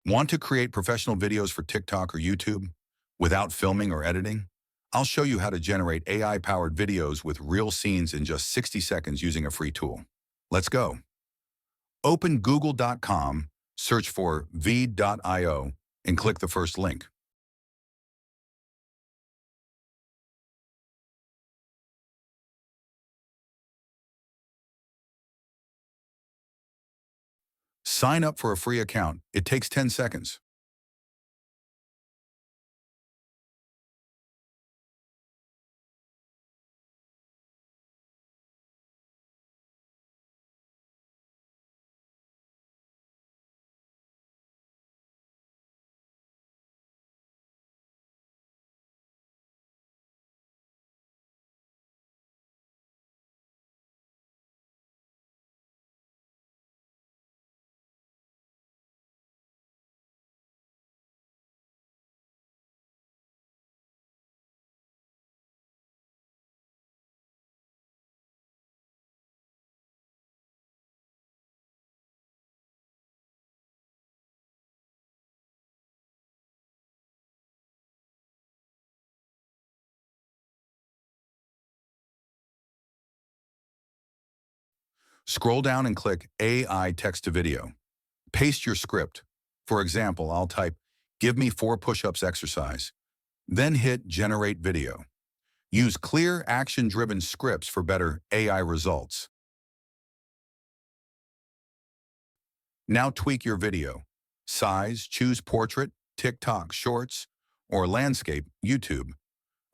Want to create professional videos for TikTok or YouTube without filming or editing? I'll show you how to generate AI-powered videos with real scenes in just 60 seconds using a free tool. Let's go. Open google.com, search for Veed.io, and click the first link. Sign up for a free account. It takes 10 seconds. Scroll down and click AI text to video. Paste your script. For example, I'll type, "Give me 4 push-ups exercise." Then hit Generate Video. Use clear, action-driven scripts for better AI results. Now tweak your video. Size, choose portrait, TikTok, shorts, or landscape, YouTube.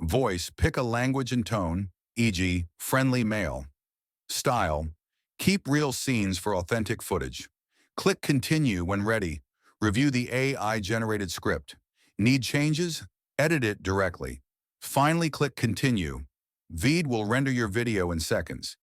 Voice, pick a language and tone, e.g., friendly male. Style, keep real scenes for authentic footage. Click Continue when ready. Review the AI-generated script. Need changes? Edit it directly. Finally, click Continue. Veed will render your video in seconds.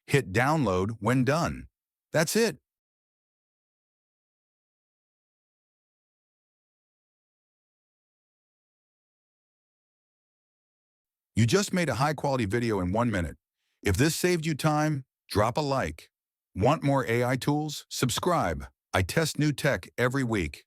Hit Download when done. That's it. You just made a high-quality video in 1 minute. If this saved you time, drop a like. Want more AI tools? Subscribe. I test new tech every week.